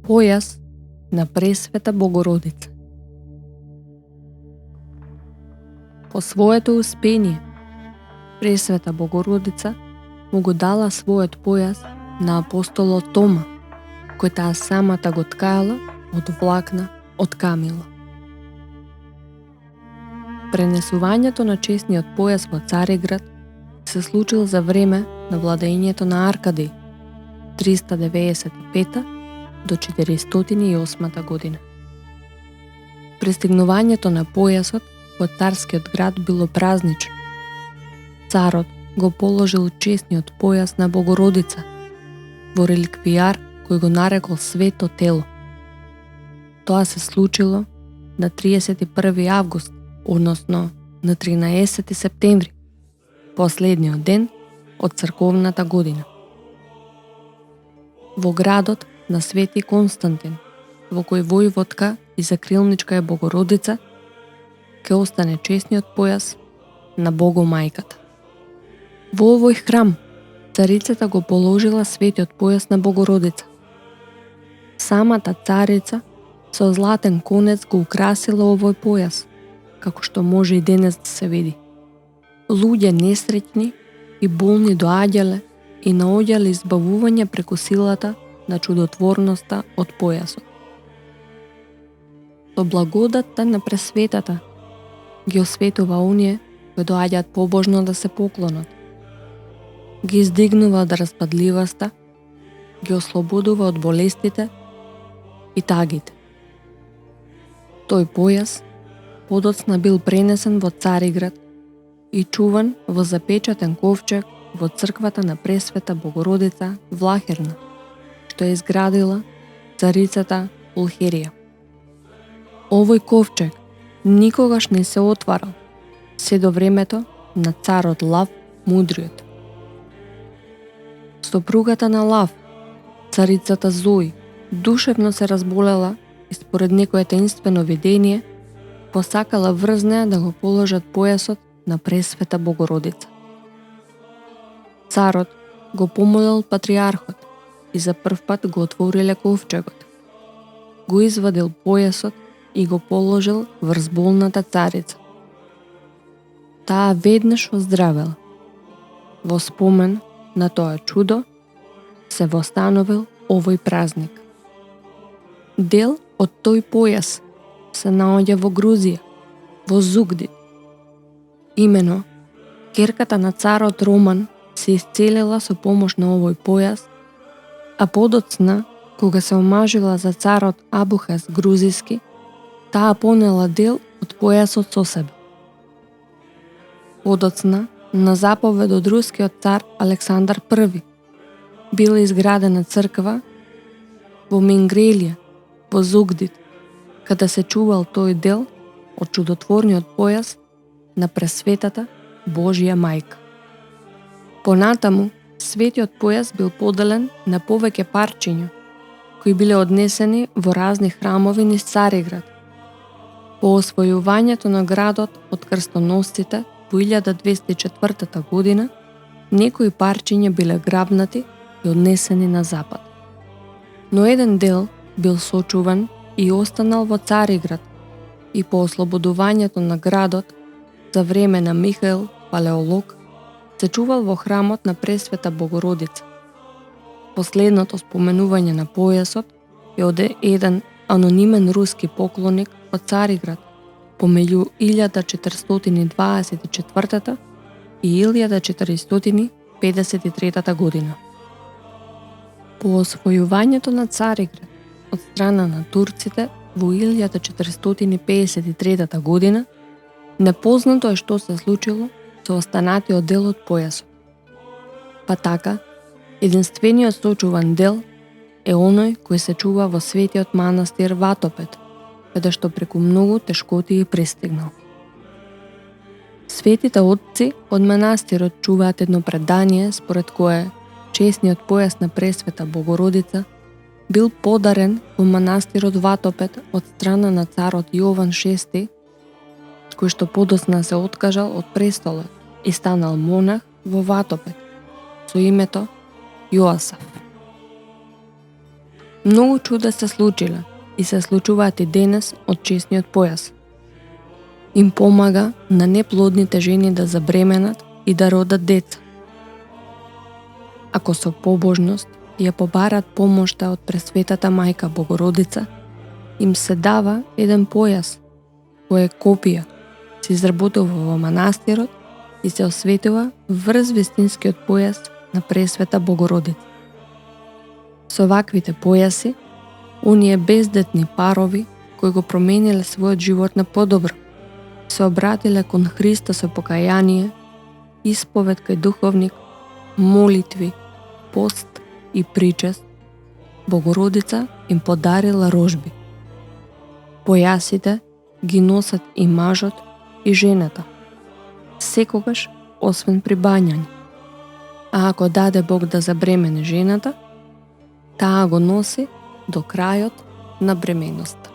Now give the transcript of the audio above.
Појас на Пресвета Богородица. По своето успение, Пресвета Богородица му го дала својот појас на апостолот Тома, кој таа самата го ткаела од влакна од камила. Пренесувањето на чесниот појас во Цариград се случил за време на владењето на Аркадиј, 395 до 408 година. Пристигнувањето на појасот во царскиот град било празнично. Царот го положил чесниот појас на Богородица во реликвијар кој го нарекол Свето тело. Тоа се случило на 31 август, односно на 13 септември, последниот ден од црковната година. Во градот на Свети Константин, во кој војводка и закрилничка е Богородица, ке остане чесниот појас на Богомајката. Во овој храм царицата го положила светиот појас на Богородица. Самата царица со златен конец го украсила овој појас, како што може и денес да се види. Луѓе несреќни и болни доаѓале и наоѓале избавување преку силата на чудотворноста од појасот. Со благодатта на Пресветата ги осветува оние кои доаѓаат побожно да се поклонат. Ги издигнува од распадливоста, ги ослободува од болестите и тагите. Тој појас подоцна бил пренесен во Цариград и чуван во запечатен ковчег во црквата на Пресвета Богородица Влахерна, што е изградила царицата Пулхерија. Овој ковчег никогаш не се отварал, се до времето на царот Лав Мудриот. Сопругата на Лав, царицата Зои, душевно се разболела и според некое таинствено видение посакала врз неа да го положат појасот на Пресвета Богородица. Царот го помолил патриархот и за прв пат го отвориле ковчегот. Го извадил појасот и го положил врз болната царица. Таа веднаш оздравела. Во спомен на тоа чудо се востановил овој празник. Дел од тој појас се наоѓа во Грузија, во Зугдид. Имено, ќерката на царот Роман се исцелила со помош на овој појас, а подоцна, кога се омажила за царот Абухас Грузиски, таа понела дел од појасот со себе. Подоцна, на заповед од рускиот цар Александар I, била изградена црква во Мингрелија, во Зугдид, каде се чувал тој дел од чудотворниот појас на Пресветата Божја мајка. Понатаму, светиот појас бил поделен на повеќе парчиња, кои биле однесени во разни храмови низ Цариград. По освојувањето на градот од крстоносците во 1204 година, некои парчиња биле грабнати и однесени на запад. Но еден дел бил сочуван и останал во Цариград и по ослободувањето на градот за време на Михаил Палеолог се чувал во храмот на Пресвета Богородица. Последното споменување на појасот е од еден анонимен руски поклоник од Цариград помеѓу 1424 и 1453 година. По освојувањето на Цариград од страна на турците во 1453 година, непознато е што се случило со останатиот дел од појасот. Па така, единствениот сочуван дел е оној кој се чува во светиот манастир Ватопед, каде што преку многу тешкоти пристигнал. Светите отци од манастирот чуваат едно предание според кое чесниот појас на Пресвета Богородица бил подарен во манастирот Ватопед од страна на царот Јован VI, кој што подоцна се откажал од престолот и станал монах во Ватопед со името Јоасаф. Многу чуда се случиле и се случуваат и денес од чесниот појас. Им помага на неплодните жени да забременат и да родат деца. Ако со побожност ја побарат помошта од Пресветата Мајка Богородица, им се дава еден појас, кој е копија, се изработува во манастирот и се осветува врз вистинскиот појас на Пресвета Богородица. Со ваквите појаси, оние бездетни парови кои го промениле својот живот на подобро, се обратиле кон Христа со покаяние, исповед кај духовник, молитви, пост и причест, Богородица им подарила рожби. Појасите ги носат и мажот и жената, секогаш освен при бањање. А ако даде Бог да забремене жената, таа го носи до крајот на бременоста.